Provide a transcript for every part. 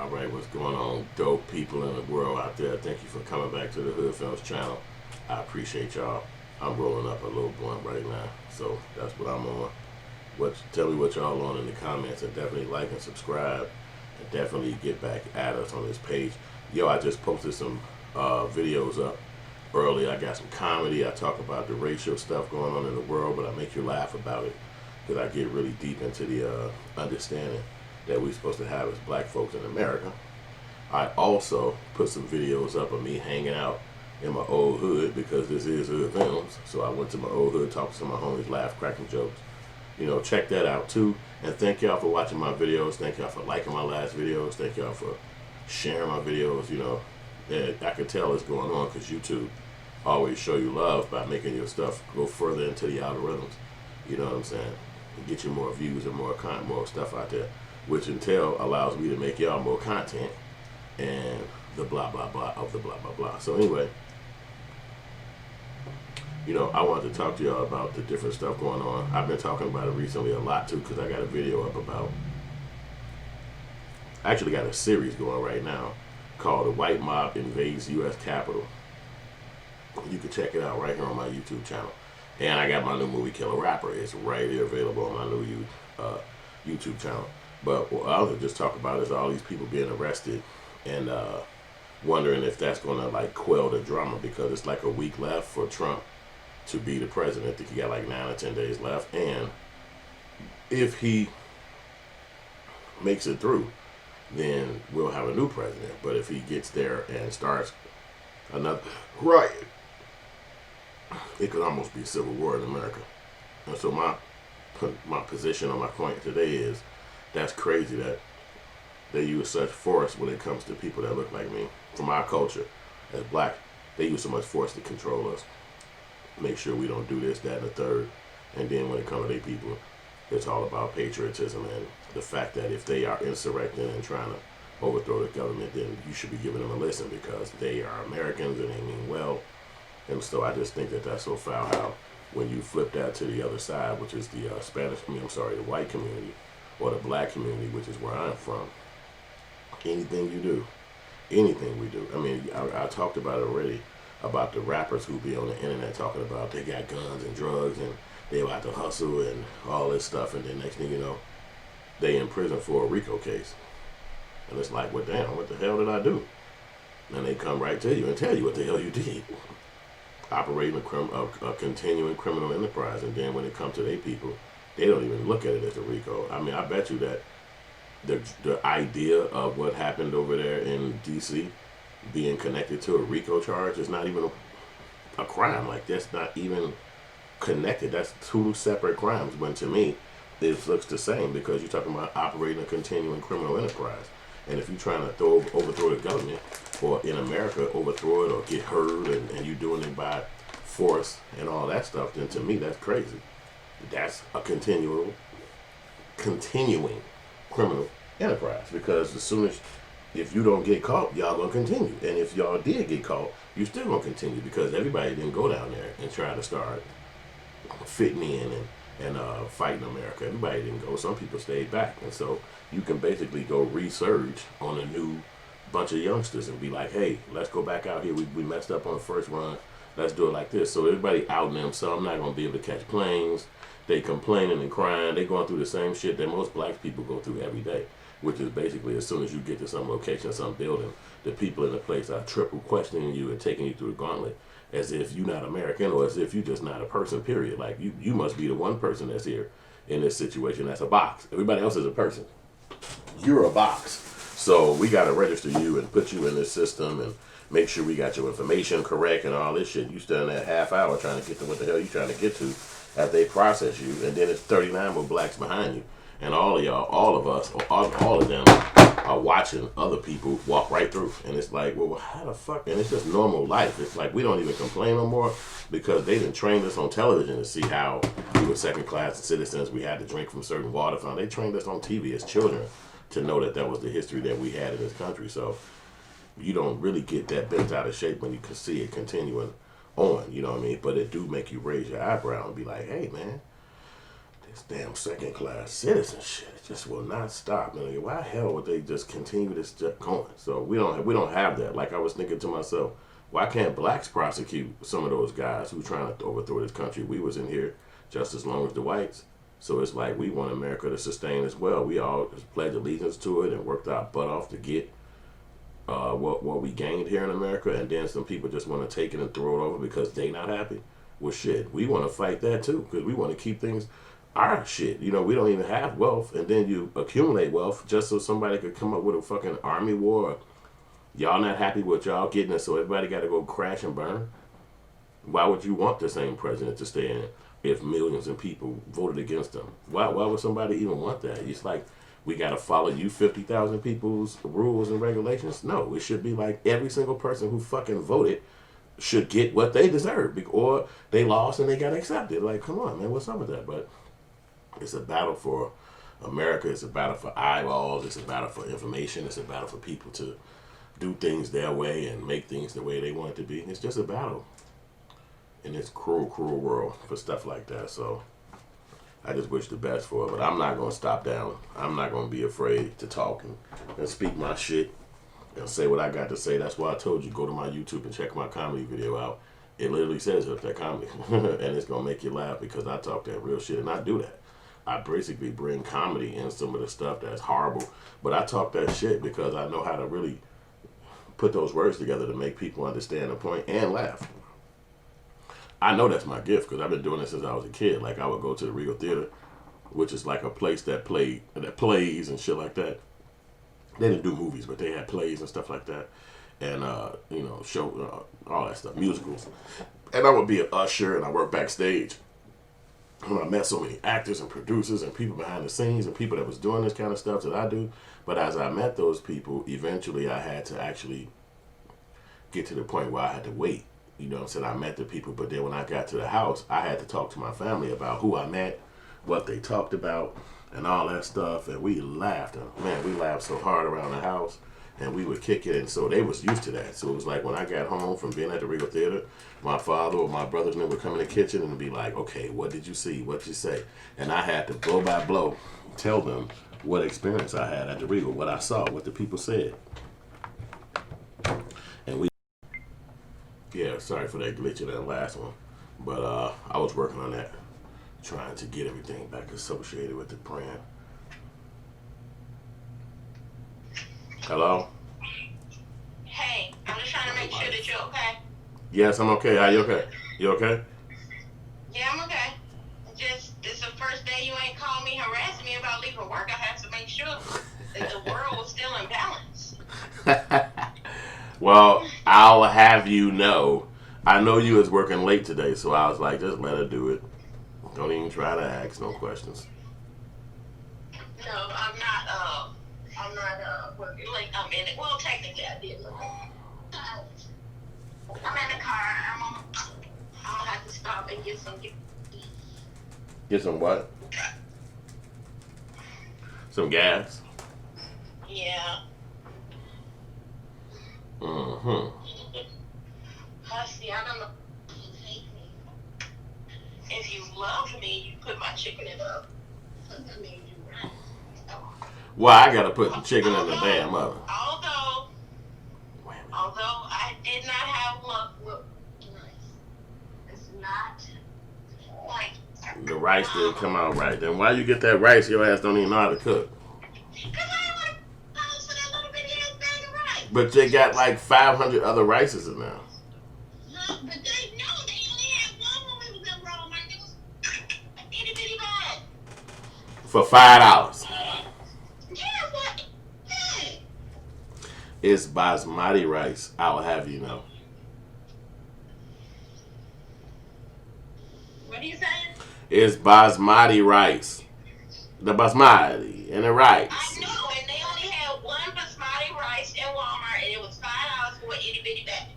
All right, what's going on, dope people in the world out there? Thank you for coming back to the Hood Films channel. I appreciate y'all. I'm rolling up a little blunt right now, so that's what I'm on. Tell me what y'all on in the comments, and definitely like and subscribe, and definitely get back at us on this page. Yo, I just posted some videos up early. I got some comedy. I talk about the racial stuff going on in the world, but I make you laugh about it because I get really deep into the understanding that we're supposed to have as black folks in America. I also put some videos up of me hanging out in my old hood because this is Hood Films. So I went to my old hood, talked to some of my homies, laughed, cracking jokes. You know, check that out too. And thank y'all for watching my videos. Thank y'all for liking my last videos. Thank y'all for sharing my videos. You know, I can tell it's going on because YouTube always show you love by making your stuff go further into the algorithms. You know what I'm saying? Get you more views and more content, more stuff out there, which in turn allows me to make y'all more content and the blah blah blah of the blah blah blah. So anyway, you know, I wanted to talk to y'all about the different stuff going on. I've been talking about it recently a lot too because I got a video up about, I actually got a series going right now called The White Mob Invades U.S. Capitol. You can check it out right here on my YouTube channel. And I got my new movie Killer Rapper. It's right here available on my new YouTube channel. But what I was just talk about is all these people being arrested and wondering if that's going to like quell the drama because it's like a week left for Trump to be the president. I think he got like 9 or 10 days left. And if he makes it through, then we'll have a new president. But if he gets there and starts another riot, it could almost be a civil war in America. And so my position on my point today is that's crazy that they use such force when it comes to people that look like me. From our culture as black, they use so much force to control us. Make sure we don't do this, that, and the third. And then when it comes to their people, it's all about patriotism and the fact that if they are insurrecting and trying to overthrow the government, then you should be giving them a listen because they are Americans and they mean well. And so I just think that that's so foul how when you flip that to the other side, which is the the white community or the black community, which is where I'm from, anything you do, anything we do. I mean, I talked about it already about the rappers who be on the internet talking about they got guns and drugs and they about to hustle and all this stuff. And then next thing you know, they in prison for a RICO case. And it's like, well, damn, what the hell did I do? And they come right to you and tell you what the hell you did. Operating a continuing criminal enterprise, and then when it comes to their people, they don't even look at it as a RICO. I mean, I bet you that the idea of what happened over there in D.C. being connected to a RICO charge is not even a crime. Like, that's not even connected. That's two separate crimes. When to me, it looks the same because you're talking about operating a continuing criminal enterprise. And if you're trying to overthrow the government, or in America, overthrow it or get heard, and you're doing it by force and all that stuff, then to me, that's crazy. That's a continuing criminal enterprise because as soon as, if you don't get caught, y'all gonna continue. And if y'all did get caught, you still gonna continue because everybody didn't go down there and try to start fitting in and fighting America. Everybody didn't go. Some people stayed back. And so you can basically go resurge on a new bunch of youngsters and be like, hey, let's go back out here. We messed up on the first run. Let's do it like this. So everybody outing themselves. I'm not going to be able to catch planes. They complaining and crying. They going through the same shit that most black people go through every day, which is basically as soon as you get to some location, some building, the people in the place are triple questioning you and taking you through the gauntlet as if you're not American or as if you're just not a person, period. Like, you must be the one person that's here in this situation that's a box. Everybody else is a person. You're a box. So we got to register you and put you in this system and make sure we got your information correct and all this shit. You stand there half hour trying to get to what the hell you trying to get to after they process you. And then it's 39 more blacks behind you. And all of y'all, all of us, all of them are watching other people walk right through. And it's like, well, how the fuck? And it's just normal life. It's like we don't even complain no more because they didn't train us on television to see how we were second-class citizens. We had to drink from certain water fountains. They trained us on TV as children to know that that was the history that we had in this country. So you don't really get that bent out of shape when you can see it continuing on, you know what I mean? But it do make you raise your eyebrow and be like, hey, man, This damn second class citizen shit just will not stop. Man, why the hell would they just continue this going? So we don't have that. Like I was thinking to myself, why can't blacks prosecute some of those guys who trying to overthrow this country? We was in here just as long as the whites. So it's like we want America to sustain as well. We all pledged allegiance to it and worked our butt off to get what we gained here in America, and then some people just want to take it and throw it over because they not happy. Well, shit, we want to fight that too because we want to keep things our shit. You know, we don't even have wealth, and then you accumulate wealth just so somebody could come up with a fucking army war. Y'all not happy with y'all getting it, so everybody got to go crash and burn. Why would you want the same president to stay in if millions of people voted against him? Why would somebody even want that? It's like, we got to follow you 50,000 people's rules and regulations? No, it should be like every single person who fucking voted should get what they deserve, or they lost and they got accepted. Like, come on, man, what's up with that? But it's a battle for America. It's a battle for eyeballs. It's a battle for information. It's a battle for people to do things their way and make things the way they want it to be. It's just a battle in this cruel, cruel world for stuff like that. So I just wish the best for it, but I'm not going to stop down. I'm not going to be afraid to talk and speak my shit and say what I got to say. That's why I told you, go to my YouTube and check my comedy video out. It literally says up there comedy, and it's going to make you laugh because I talk that real shit, and I do that. I basically bring comedy in some of the stuff that's horrible, but I talk that shit because I know how to really put those words together to make people understand the point and laugh. I know that's my gift because I've been doing this since I was a kid. Like, I would go to the Regal Theater, which is like a place that plays and shit like that. They didn't do movies, but they had plays and stuff like that, and show all that stuff, musicals. And I would be an usher, and I worked backstage. And I met so many actors and producers and people behind the scenes and people that was doing this kind of stuff that I do. But as I met those people, eventually I had to actually get to the point where I had to wait. You know what I'm saying? I met the people, but then when I got to the house, I had to talk to my family about who I met, what they talked about, and all that stuff. And we laughed. And man, we laughed so hard around the house, and we would kick it. And so they was used to that. So it was like when I got home from being at the Regal Theater, my father or my brothers and them would come in the kitchen and be like, okay, what did you see? What did you say? And I had to blow by blow tell them what experience I had at the Regal, what I saw, what the people said. And we, yeah, sorry for that glitch in that last one. But I was working on that, trying to get everything back associated with the brand. Hello? Hey, I'm just trying to make sure that you're okay. Yes, I'm okay. Are you okay? You okay? Yeah, I'm okay. Just, it's the first day you ain't called me harassing me about leaving work. I have to make sure that the world was still in balance. Well, I'll have you know. I know you was working late today, so I was like, just let her do it. Don't even try to ask no questions. No, I'm not working late. I'm in it. Well, technically I did. I'm in the car. I'll have to stop and get some. Get some what? Some gas? Yeah. Mm-hmm. See, I don't know. If you love me, you put my chicken in the. I mean, you right. Well, I gotta put the chicken in the damn oven. Although I did not have luck with rice. It's not like The rice didn't come out right. Then why you get that rice? Your ass don't even know how to cook. Because I didn't want to post for that little bitty ass bag of rice. But they got like 500 other rices in there. But they know they only had one when we was in Walmart. It was a itty bitty bag. For $5. Yeah, what? Hey. It's basmati rice, I'll have you know. What are you saying? It's basmati rice. The basmati and the rice. I know, and they only had one basmati rice in Walmart, and it was $5 for an itty bitty bag.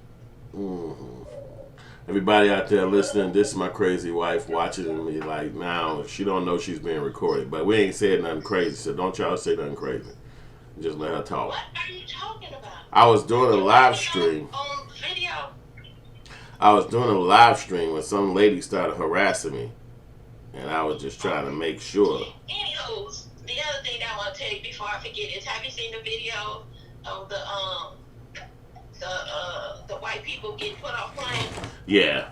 Mm-hmm. Everybody out there listening, this is my crazy wife watching me like now. She don't know she's being recorded, but we ain't said nothing crazy, so don't y'all say nothing crazy. Just let her talk. What are you talking about? I was doing a live stream. On video. I was doing a live stream when some lady started harassing me. And I was just trying to make sure. Anywho, the other thing that I want to tell you before I forget is, have you seen the video of the white people getting put off planes? Yeah.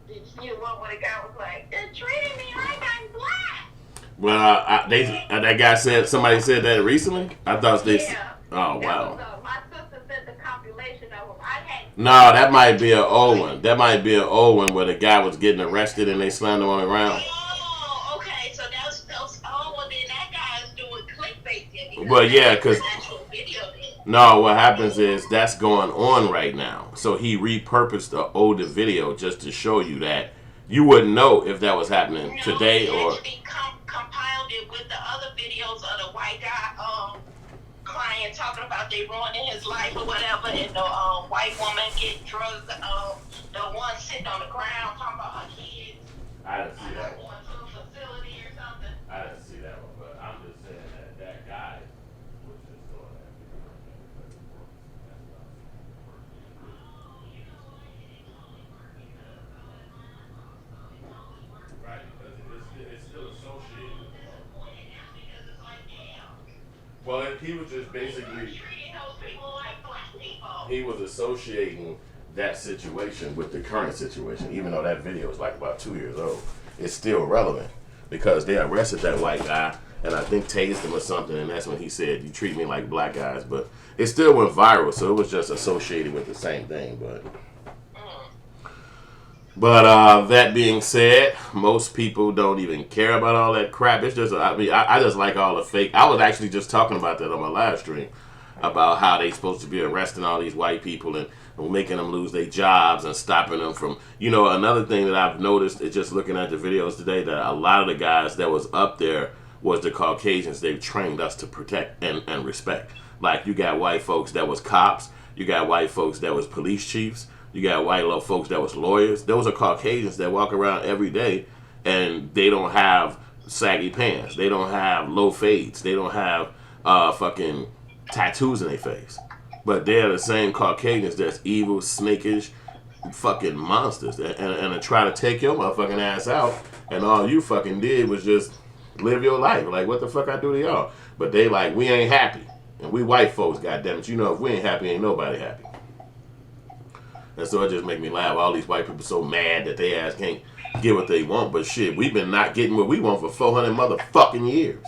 Did you see the one where the guy was like, they're treating me like I'm black? Well, that guy said, somebody said that recently? I thought they. Yeah. Oh, wow. My sister sent the compilation of them. I had. No, that might be an old one. That might be an old one where the guy was getting arrested and they slammed him on the ground. Oh, okay. So that's well then that guy is doing clickbait. Well, yeah, because actual video then. no, what happens is that's going on right now. So he repurposed the older video just to show you that you wouldn't know if that was happening today or. Actually compiled it with the other videos of the white guy crying, talking about they ruining his life or whatever, and the white woman getting drugged. The one sitting on the ground talking about her kids. I didn't see that one. Going to a facility or something. I didn't see that one, but I'm just saying that guy was just doing that. Right, because it's still associated. Well, he was just basically. He was associating that situation with the current situation, even though that video is like about 2 years old. It's still relevant because they arrested that white guy and I think tased him or something, and that's when he said, "You treat me like black guys," but it still went viral, so it was just associated with the same thing. But that being said, most people don't even care about all that crap. It's just, I just like all the fake. I was actually just talking about that on my live stream about how they supposed to be arresting all these white people and making them lose their jobs and stopping them from, another thing that I've noticed is just looking at the videos today that a lot of the guys that was up there was the Caucasians they've trained us to protect and respect. Like, you got white folks that was cops, you got white folks that was police chiefs, you got white little folks that was lawyers. Those are Caucasians that walk around every day and they don't have saggy pants. They don't have low fades. They don't have fucking tattoos in their face. But they're the same Caucasians that's evil, snakish, fucking monsters. And try to take your motherfucking ass out. And all you fucking did was just live your life. Like, what the fuck I do to y'all? But they like, we ain't happy. And we white folks, goddammit. If we ain't happy, ain't nobody happy. And so it just make me laugh. All these white people so mad that they ass can't get what they want. But shit, we've been not getting what we want for 400 motherfucking years.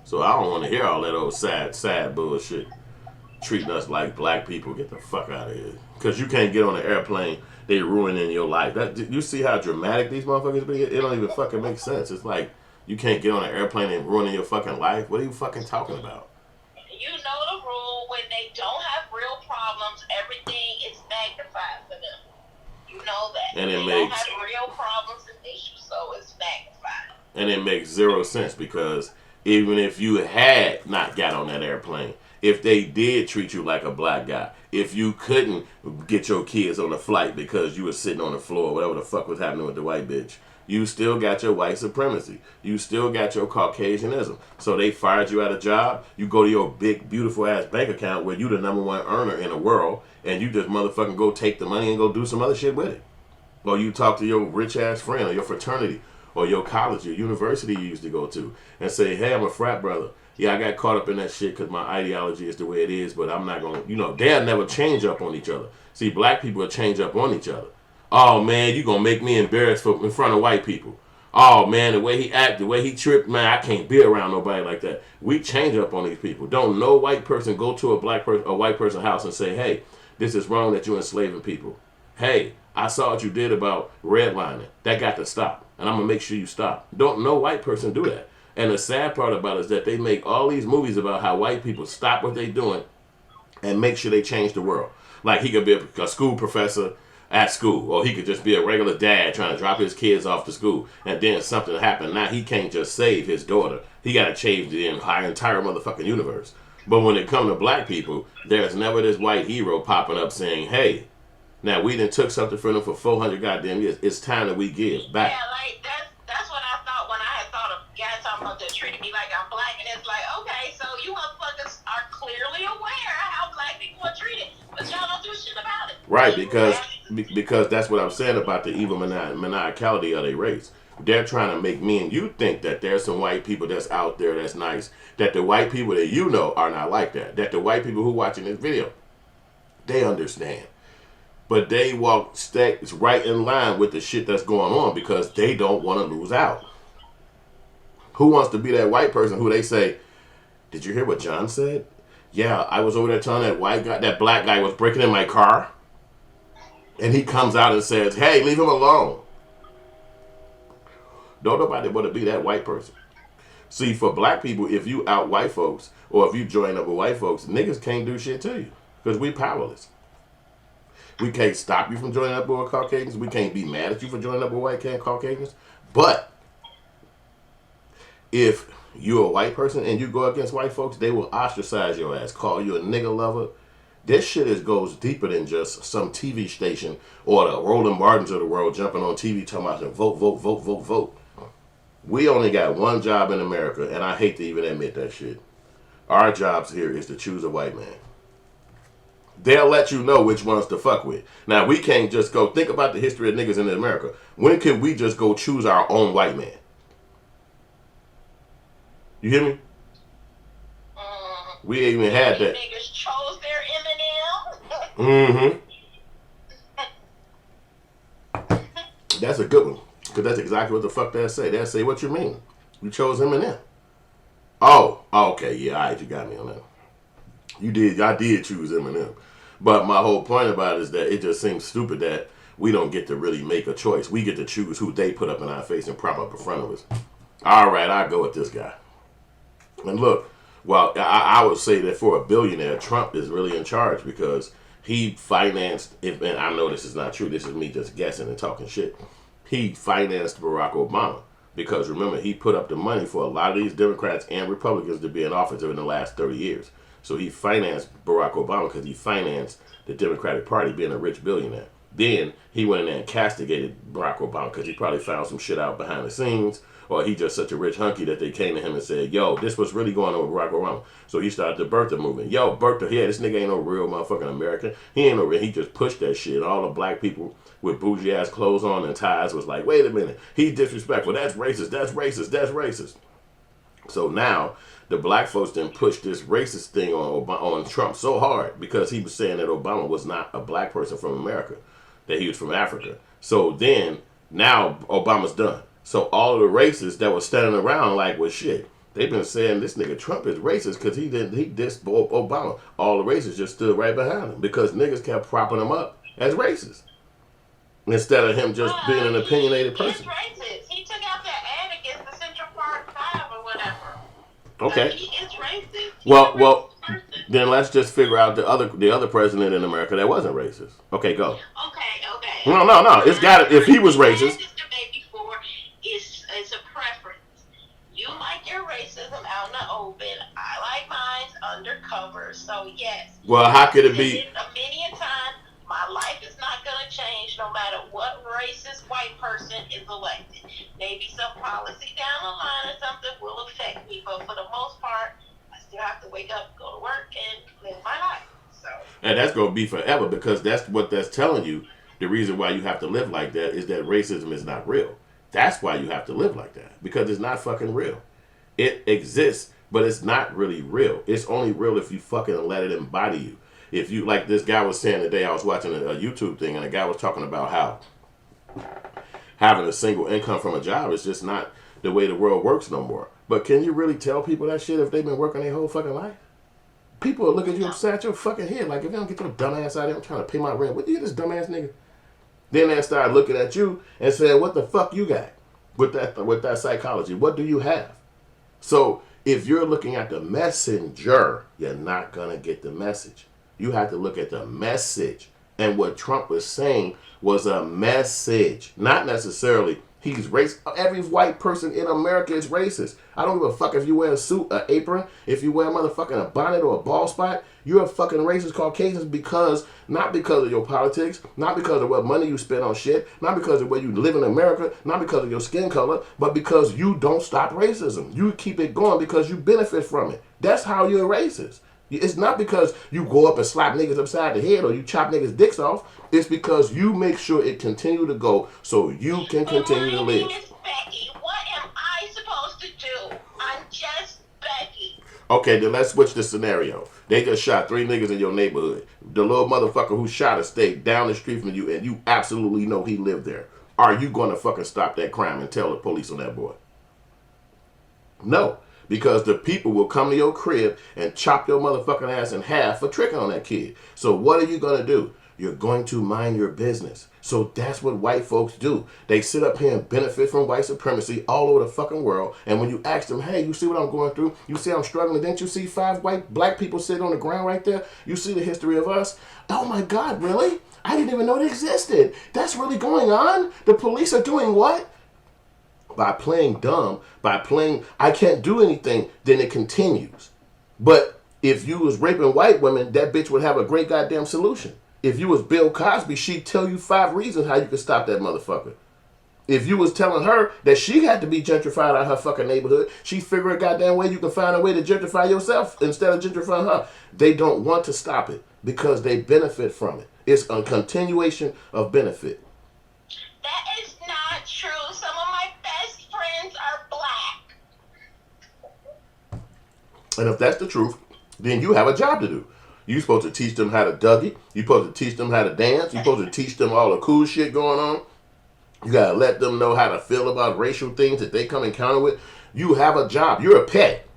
So I don't want to hear all that old sad bullshit. Treating us like black people. Get the fuck out of here. Because you can't get on an airplane, they ruining your life. You see how dramatic these motherfuckers be? It don't even fucking make sense. It's like, you can't get on an airplane and ruining your fucking life. What are you fucking talking about? You know the rule, when they don't have real problems, everything is magnified for them. You know that. And they don't have real problems and issues, so it's magnified. And it makes zero sense because even if you had not got on that airplane, if they did treat you like a black guy, if you couldn't get your kids on the flight because you were sitting on the floor, whatever the fuck was happening with the white bitch, you still got your white supremacy. You still got your Caucasianism. So they fired you at a job. You go to your big, beautiful ass bank account where you the number one earner in the world, and you just motherfucking go take the money and go do some other shit with it. Or you talk to your rich ass friend or your fraternity or your college or university you used to go to and say, "Hey, I'm a frat brother. Yeah, I got caught up in that shit because my ideology is the way it is, but I'm not going to," they'll never change up on each other. See, black people will change up on each other. "Oh, man, you going to make me embarrassed in front of white people. Oh, man, the way he act, the way he tripped, man, I can't be around nobody like that." We change up on these people. Don't no white person go to a white person's house and say, "Hey, this is wrong that you're enslaving people. Hey, I saw what you did about redlining. That got to stop, and I'm going to make sure you stop." Don't no white person do that. And the sad part about it is that they make all these movies about how white people stop what they're doing and make sure they change the world. Like, he could be a school professor at school, or he could just be a regular dad trying to drop his kids off to school, and then something happened. Now he can't just save his daughter. He got to change the entire motherfucking universe. But when it comes to black people, there's never this white hero popping up saying, "Hey, now we done took something from them for 400 goddamn years. It's time that we give back." Yeah, like that's what I thought when I had thought of guys talking about they're treating me like I'm black, and it's like, okay, so you motherfuckers are clearly aware how black people are treated, but y'all don't do shit about it. Right, because because that's what I'm saying about the evil maniacality of their race. They're trying to make me and you think that there's some white people that's out there that's nice. That the white people that you know are not like that. That the white people who watching this video, they understand. But they walk stacks right in line with the shit that's going on because they don't want to lose out. Who wants to be that white person who they say, did you hear what John said? Yeah, I was over there telling that white guy, that black guy was breaking in my car. And he comes out and says, hey, leave him alone. Don't nobody want to be that white person. See, for black people, if you out white folks, or if you join up with white folks, niggas can't do shit to you. Because we powerless. We can't stop you from joining up with Caucasians. We can't be mad at you for joining up with white Caucasians. But if you're a white person and you go against white folks, they will ostracize your ass, call you a nigga lover. This shit goes deeper than just some TV station or the Roland Martins of the world jumping on TV talking about vote, vote, vote, vote, vote. We only got one job in America, and I hate to even admit that shit. Our jobs here is to choose a white man. They'll let you know which ones to fuck with. Now, we can't just go, think about the history of niggas in America. When can we just go choose our own white man? You hear me? We ain't even had that. Niggas chose their Eminem. That's a good one. Because that's exactly what the fuck they'll say. They'll say, what you mean? You chose Eminem. Oh, okay, yeah, all right, you got me on that. I did choose Eminem. But my whole point about it is that it just seems stupid that we don't get to really make a choice. We get to choose who they put up in our face and prop up in front of us. All right, I'll go with this guy. And look, well, I would say that for a billionaire, Trump is really in charge because he financed, and I know this is not true, this is me just guessing and talking shit. He financed Barack Obama because, remember, he put up the money for a lot of these Democrats and Republicans to be in office in the last 30 years. So he financed Barack Obama because he financed the Democratic Party being a rich billionaire. Then he went in there and castigated Barack Obama because he probably found some shit out behind the scenes, or he just such a rich hunky that they came to him and said, yo, this was really going on with Barack Obama. So he started the birther movement. Yo, birther, yeah, this nigga ain't no real motherfucking American. He ain't no real, he just pushed that shit. All the black people with bougie ass clothes on and ties was like, wait a minute, he's disrespectful, that's racist, that's racist, that's racist. So now the black folks then pushed this racist thing on Trump so hard because he was saying that Obama was not a black person from America, that he was from Africa. So then, now Obama's done. So all of the racists that were standing around like, well, shit, they've been saying this nigga Trump is racist because he dissed Obama. All the racists just stood right behind him because niggas kept propping him up as racist instead of him just being an opinionated person. He's racist. He took out that ad against the Central Park 5 or whatever. Okay. He is racist. Well, then let's just figure out the other president in America that wasn't racist. Okay, go. Okay. No. It's got if he was racist. This debate before it's a preference. You like your racism out in the open. I like mine undercover. So yes. Well, how could it be? Many a time, my life is not going to change no matter what racist white person is elected. Maybe some policy down the line or something will affect me, but for the most part, I still have to wake up, go to work, and live my life. So. And that's going to be forever because that's what that's telling you. The reason why you have to live like that is that racism is not real. That's why you have to live like that, because it's not fucking real. It exists, but it's not really real. It's only real if you fucking let it embody you. If you, like this guy was saying today, I was watching a YouTube thing, and a guy was talking about how having a single income from a job is just not the way the world works no more. But can you really tell people that shit if they've been working their whole fucking life? People will look at you upside your fucking head like, if you don't get your dumb ass out of here, I'm trying to pay my rent. What you this dumbass nigga? Then they start looking at you and saying, what the fuck you got with that psychology? What do you have? So if you're looking at the messenger, you're not going to get the message. You have to look at the message. And what Trump was saying was a message, not necessarily he's racist. Every white person in America is racist. I don't give a fuck if you wear a suit, an apron, if you wear a motherfucking a bonnet or a bald spot. You're a fucking racist Caucasian not because of your politics, not because of what money you spend on shit, not because of where you live in America, not because of your skin color, but because you don't stop racism. You keep it going because you benefit from it. That's how you're a racist. It's not because you go up and slap niggas upside the head or you chop niggas' dicks off. It's because you make sure it continue to go so you can continue to live. My name is Becky. What am I supposed to do? I'm just Becky. Okay, then let's switch the scenario. They just shot 3 niggas in your neighborhood. The little motherfucker who shot us stayed down the street from you and you absolutely know he lived there. Are you going to fucking stop that crime and tell the police on that boy? No. Because the people will come to your crib and chop your motherfucking ass in half for tricking on that kid. So what are you going to do? You're going to mind your business. So that's what white folks do. They sit up here and benefit from white supremacy all over the fucking world. And when you ask them, hey, you see what I'm going through? You see I'm struggling? Didn't you see 5 black people sitting on the ground right there? You see the history of us? Oh my God, really? I didn't even know it existed. That's really going on? The police are doing what? By playing dumb, by playing I can't do anything, then it continues. But if you was raping white women, that bitch would have a great goddamn solution. If you was Bill Cosby, she'd tell you 5 reasons how you could stop that motherfucker. If you was telling her that she had to be gentrified out of her fucking neighborhood, she'd figure a goddamn way you can find a way to gentrify yourself instead of gentrifying her. They don't want to stop it because they benefit from it. It's a continuation of benefit. That is not true. Some of my best friends are black. And if that's the truth, then you have a job to do. You're supposed to teach them how to Dougie. You're supposed to teach them how to dance. You're supposed to teach them all the cool shit going on. You got to let them know how to feel about racial things that they come encounter with. You have a job. You're a pet.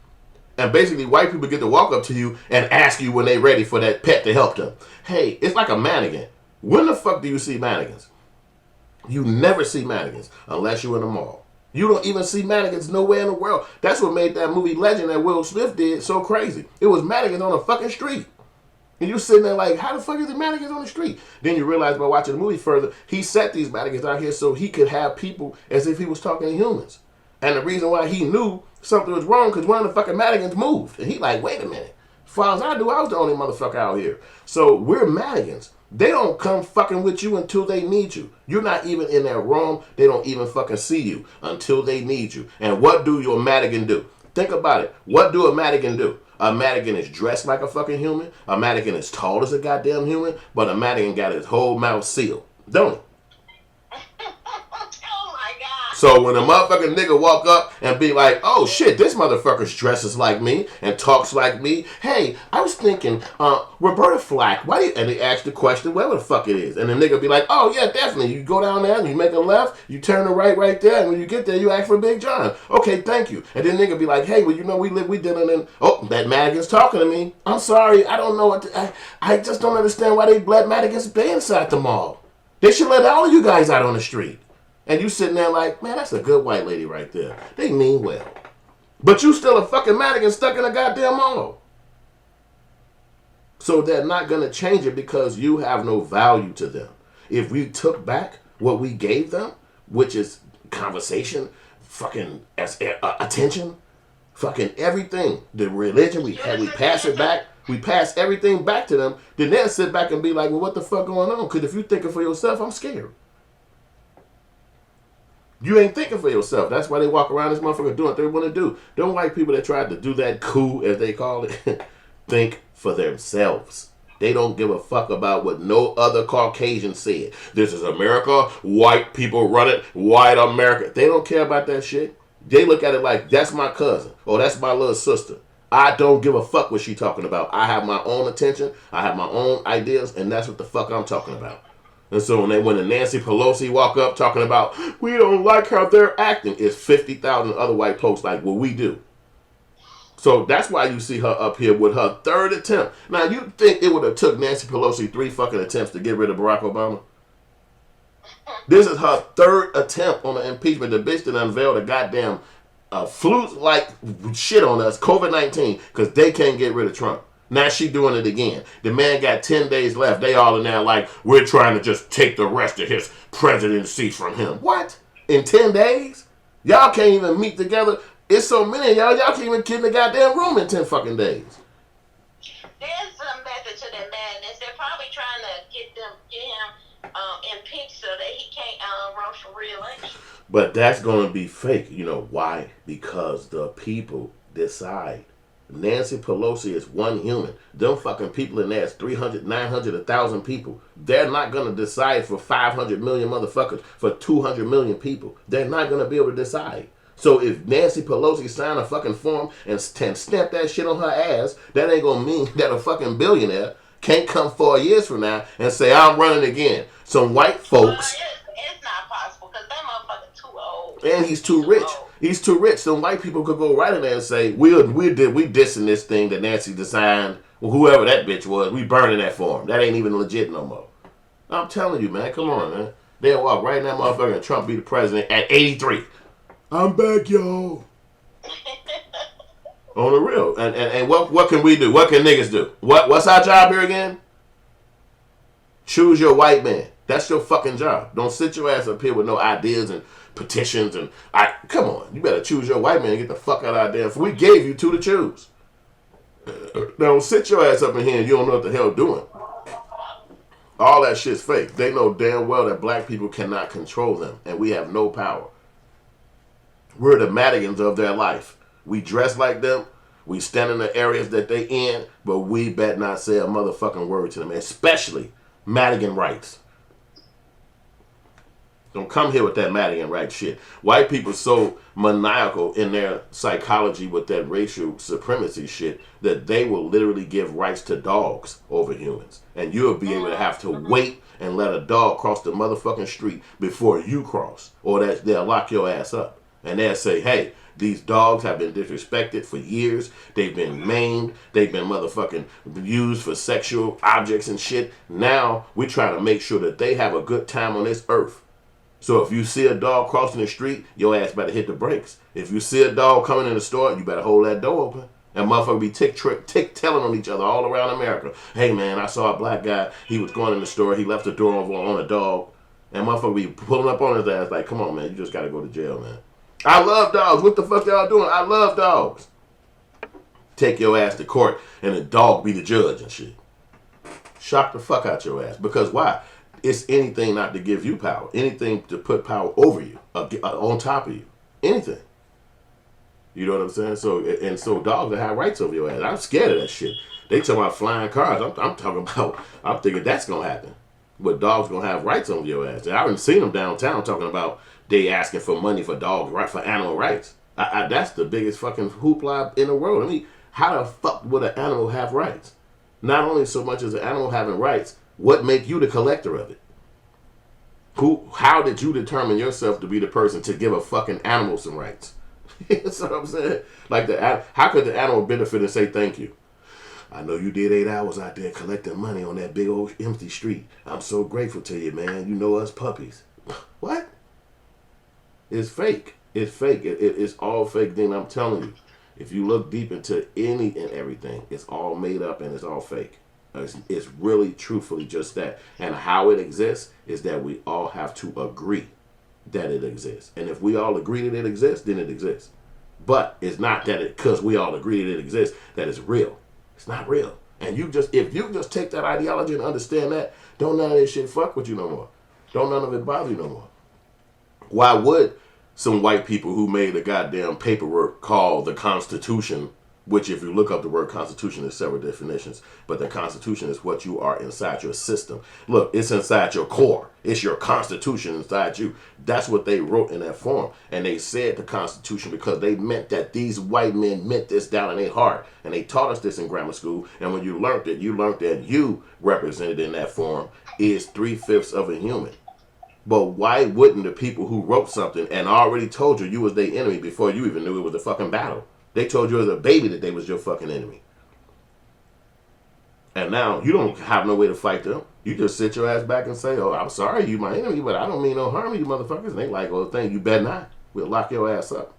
And basically, white people get to walk up to you and ask you when they're ready for that pet to help them. Hey, it's like a mannequin. When the fuck do you see mannequins? You never see mannequins unless you're in a mall. You don't even see mannequins nowhere in the world. That's what made that movie Legend that Will Smith did so crazy. It was mannequins on a fucking street. And you sitting there like, how the fuck is the mannequins on the street? Then you realize by watching the movie further, he set these mannequins out here so he could have people as if he was talking to humans. And the reason why he knew something was wrong because one of the fucking mannequins moved. And he like, wait a minute. As far as I do, I was the only motherfucker out here. So we're mannequins. They don't come fucking with you until they need you. You're not even in their room. They don't even fucking see you until they need you. And what do your mannequin do? Think about it. What do a mannequin do? A mannequin is dressed like a fucking human. A mannequin is tall as a goddamn human. But a mannequin got his whole mouth sealed. Don't it? Oh my God. So when a motherfucking nigga walk up and be like, oh shit, this motherfucker dresses like me and talks like me. Hey, I was thinking, Roberta Flack, why do you, and they ask the question, whatever the fuck it is. And the nigga be like, oh yeah, definitely. You go down there and you make a left, you turn to right there, and when you get there, you ask for Big John. Okay, thank you. And then nigga be like, hey, well, you know, we dealing in, oh, that mannequin's talking to me. I'm sorry, I don't know what, I just don't understand why they let mannequins stay inside the mall. They should let all of you guys out on the street. And you sitting there like, man, that's a good white lady right there. They mean well. But you still a fucking mannequin stuck in a goddamn mall. So they're not going to change it because you have no value to them. If we took back what we gave them, which is conversation, fucking attention, fucking everything, the religion, we pass it back. We pass everything back to them. Then they'll sit back and be like, well, what the fuck going on? Because if you're thinking for yourself, I'm scared. You ain't thinking for yourself. That's why they walk around this motherfucker doing what they want to do. Them white people that tried to do that coup, as they call it, think for themselves. They don't give a fuck about what no other Caucasian said. This is America. White people run it. White America. They don't care about that shit. They look at it like, that's my cousin. Or that's my little sister. I don't give a fuck what she talking about. I have my own attention. I have my own ideas. And that's what the fuck I'm talking about. And so when the Nancy Pelosi walk up talking about, we don't like how they're acting, it's 50,000 other white folks like, well, we do. So that's why you see her up here with her 3rd attempt. Now, you think it would have took Nancy Pelosi 3 fucking attempts to get rid of Barack Obama? This is her 3rd attempt on the impeachment. The bitch that unveiled a goddamn flu-like shit on us, COVID-19, because they can't get rid of Trump. Now she doing it again. The man got 10 days left. They all in there like, we're trying to just take the rest of his presidency from him. What? In 10 days? Y'all can't even meet together. It's so many of y'all can't even get in the goddamn room in 10 fucking days. There's some method to their madness. They're probably trying to get him impeached so that he can't run for re-election. But that's going to be fake. You know why? Because the people decide Nancy Pelosi is one human. Them fucking people in there is 300, 900, 1,000 people. They're not going to decide for 500 million motherfuckers, for 200 million people. They're not going to be able to decide. So if Nancy Pelosi signed a fucking form and stamp that shit on her ass, that ain't going to mean that a fucking billionaire can't come 4 years from now and say, I'm running again. Some white folks. It's not possible because that motherfucker too old. And he's too rich. He's too rich. Some white people could go right in there and say, we dissing this thing that Nancy designed. Well, whoever that bitch was, we burning that for him. That ain't even legit no more. I'm telling you, man. Come on, man. They'll walk right in that motherfucker and Trump be the president at 83. I'm back, y'all. On the real. And what can we do? What can niggas do? What's our job here again? Choose your white man. That's your fucking job. Don't sit your ass up here with no ideas and petitions and come on. You better choose your white man and get the fuck out of our damn. We gave you two to choose. Don't sit your ass up in here and you don't know what the hell doing. All that shit's fake. They know damn well that black people cannot control them and we have no power. We're the Madigans of their life. We dress like them. We stand in the areas that they in, but we bet not say a motherfucking word to them, especially Madigan rights. Don't come here with that Madigan rights shit. White people so maniacal in their psychology with that racial supremacy shit that they will literally give rights to dogs over humans. And you'll be able to have to wait and let a dog cross the motherfucking street before you cross. Or that they'll lock your ass up. And they'll say, hey, these dogs have been disrespected for years. They've been maimed. They've been motherfucking used for sexual objects and shit. Now we're trying to make sure that they have a good time on this earth. So if you see a dog crossing the street, your ass better hit the brakes. If you see a dog coming in the store, you better hold that door open. And motherfucker be tick telling on each other all around America. Hey man, I saw a black guy. He was going in the store. He left the door over on a dog. And motherfucker be pulling up on his ass like, come on man, you just got to go to jail, man. I love dogs. What the fuck y'all doing? I love dogs. Take your ass to court and the dog be the judge and shit. Shock the fuck out your ass. Because why? It's anything not to give you power. Anything to put power over you, on top of you. Anything. You know what I'm saying? So dogs that have rights over your ass. I'm scared of that shit. They talking about flying cars. I'm thinking that's going to happen. But dogs going to have rights over your ass. I haven't seen them downtown talking about they asking for money for dogs, right, for animal rights. That's the biggest fucking hoopla in the world. I mean, how the fuck would an animal have rights? Not only so much as an animal having rights, what make you the collector of it? How did you determine yourself to be the person to give a fucking animal some rights? That's what I'm saying. Like how could the animal benefit and say thank you? I know you did 8 hours out there collecting money on that big old empty street. I'm so grateful to you, man. You know us puppies. What? It's fake. It's fake. It's all fake. Then I'm telling you, if you look deep into any and everything, it's all made up and it's all fake. It's really, truthfully just that. And how it exists is that we all have to agree that it exists. And if we all agree that it exists, then it exists. But it's not that because we all agree that it exists, that it's real. It's not real. And if you just take that ideology and understand that, don't none of this shit fuck with you no more. Don't none of it bother you no more. Why would some white people who made a goddamn paperwork called the Constitution, which if you look up the word Constitution, there's several definitions, but the Constitution is what you are inside your system. Look, it's inside your core. It's your Constitution inside you. That's what they wrote in that form. And they said the Constitution because they meant that these white men meant this down in their heart. And they taught us this in grammar school. And when you learned that you represented in that form is 3/5 of a human. But why wouldn't the people who wrote something and already told you was their enemy before you even knew it was a fucking battle? They told you as a baby that they was your fucking enemy. And now you don't have no way to fight them. You just sit your ass back and say, oh, I'm sorry, you my enemy, but I don't mean no harm to you motherfuckers. And they like, well, you better not. We'll lock your ass up.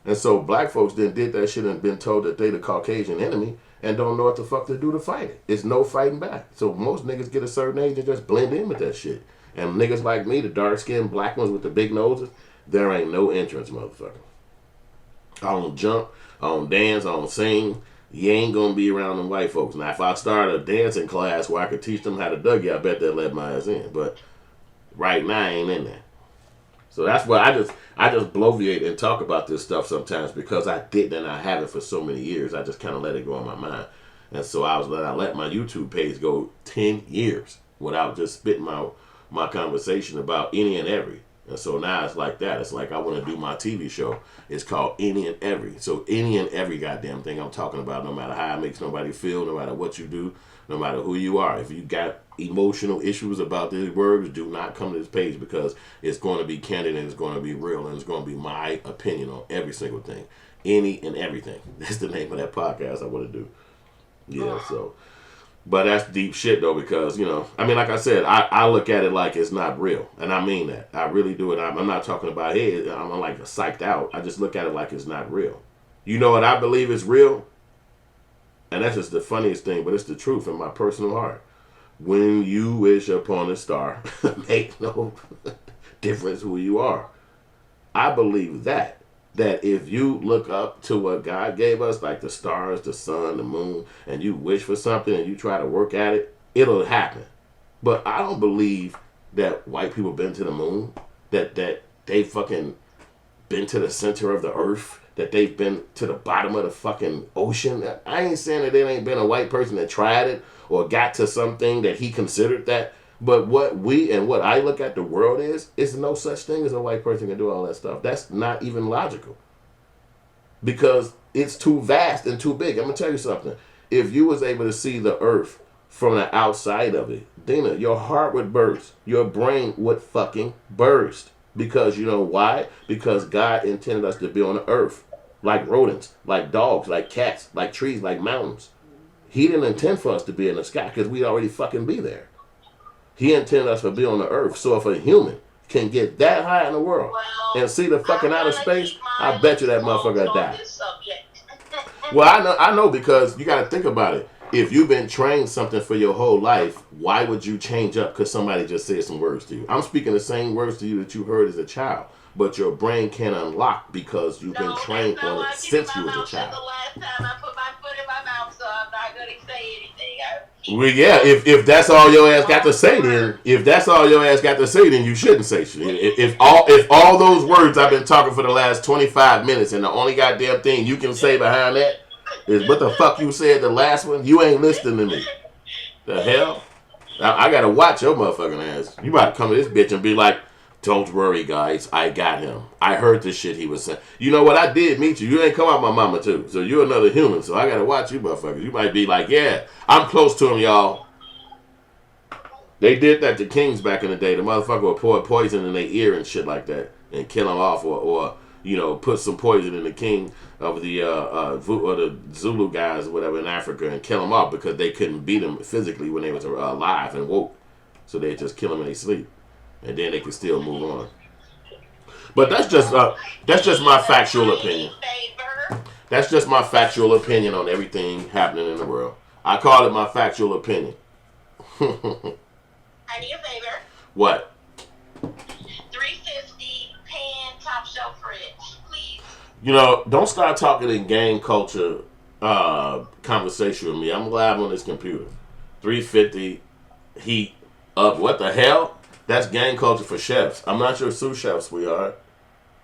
And so black folks then did that shit and been told that they the Caucasian enemy and don't know what the fuck to do to fight it. It's no fighting back. So most niggas get a certain age and just blend in with that shit. And niggas like me, the dark-skinned black ones with the big noses, there ain't no entrance, motherfucker. I don't jump, I don't dance, I don't sing. You ain't gonna be around them white folks. Now, if I start a dancing class where I could teach them how to Dougie, I bet they'll let my ass in. But right now, I ain't in there. So that's why I just bloviate and talk about this stuff sometimes because I didn't and I haven't for so many years. I just kind of let it go in my mind. And so I let my YouTube page go 10 years without just spitting my conversation about any and every. And so now it's like that. It's like I want to do my TV show. It's called Any and Every. So any and every goddamn thing I'm talking about, no matter how it makes nobody feel, no matter what you do, no matter who you are. If you got emotional issues about these words, do not come to this page because it's going to be candid and it's going to be real and it's going to be my opinion on every single thing. Any and everything. That's the name of that podcast I want to do. Yeah, so. But that's deep shit, though, because, you know, I mean, like I said, I look at it like it's not real. And I mean that. I really do it. I'm not talking about, hey, I'm like psyched out. I just look at it like it's not real. You know what I believe is real? And that's just the funniest thing, but it's the truth in my personal heart. When you wish upon a star, make no difference who you are. I believe that if you look up to what God gave us, like the stars, the sun, the moon, and you wish for something and you try to work at it, it'll happen. But I don't believe that white people been to the moon, that they fucking been to the center of the earth, that they've been to the bottom of the fucking ocean. I ain't saying that there ain't been a white person that tried it or got to something that he considered that. But what I look at the world is no such thing as a white person can do all that stuff. That's not even logical. Because it's too vast and too big. I'm going to tell you something. If you was able to see the earth from the outside of it, Dina, your heart would burst. Your brain would fucking burst. Because you know why? Because God intended us to be on the earth. Like rodents, like dogs, like cats, like trees, like mountains. He didn't intend for us to be in the sky because we'd already fucking be there. He intended us to be on the earth. So if a human can get that high in the world and see the fucking outer space, I bet you that motherfucker died. Well, I know because you got to think about it. If you've been trained something for your whole life, why would you change up because somebody just said some words to you? I'm speaking the same words to you that you heard as a child, but your brain can't unlock because you've been trained on it since you was a child. The last time I put my foot in my mouth, so I'm not going to say anything. Well, yeah, if that's all your ass got to say, then you shouldn't say shit. If all those words I've been talking for the last 25 minutes, and the only goddamn thing you can say behind that is what the fuck you said the last one, you ain't listening to me. The hell? I gotta watch your motherfucking ass. You about to come to this bitch and be like, don't worry, guys, I got him. I heard the shit he was saying. You know what? I did meet you. You ain't come out my mama, too. So you're another human. So I got to watch you motherfuckers. You might be like, yeah, I'm close to him, y'all. They did that to kings back in the day. The motherfucker would pour poison in their ear and shit like that and kill him off or you know, put some poison in the king of the Zulu guys or whatever in Africa and kill him off because they couldn't beat him physically when they was alive and woke. So they just kill him in their sleep. And then they can still move on. But that's just my factual opinion. That's just my factual opinion on everything happening in the world. I call it my factual opinion. I need a favor. What? 350 pan top shelf fridge, please. You know, don't start talking in gang culture conversation with me. I'm live on this computer. 350 heat up. What the hell? That's gang culture for chefs. I'm not your sous chef, sweetheart.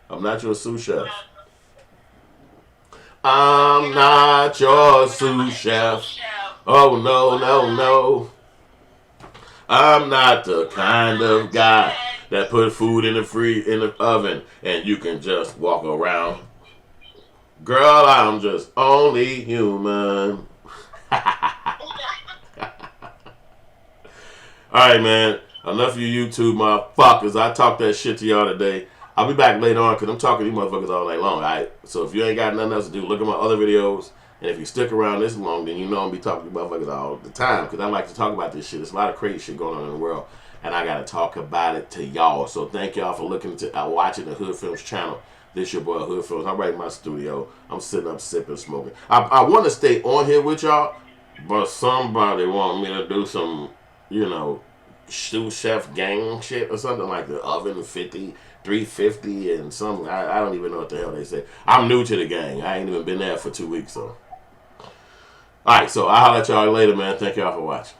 I'm not your sous chef. I'm not your sous chef. Oh, no, no, no. I'm not the kind of guy that put food in the oven and you can just walk around. Girl, I'm just only human. All right, man. Enough of you YouTube motherfuckers. I talked that shit to y'all today. I'll be back later on because I'm talking to you motherfuckers all night long, alright? So if you ain't got nothing else to do, look at my other videos. And if you stick around this long, then you know I'm be talking to you motherfuckers all the time because I like to talk about this shit. There's a lot of crazy shit going on in the world. And I got to talk about it to y'all. So thank y'all for watching the Hood Films channel. This your boy Hood Films. I'm right in my studio. I'm sitting up sipping, smoking. I want to stay on here with y'all, but somebody want me to do some, you know, sous chef gang shit or something like the oven 50, 350 and something. I don't even know what the hell they say. I'm new to the gang. I ain't even been there for 2 weeks, so. Alright, so I'll holler at y'all later, man. Thank y'all for watching.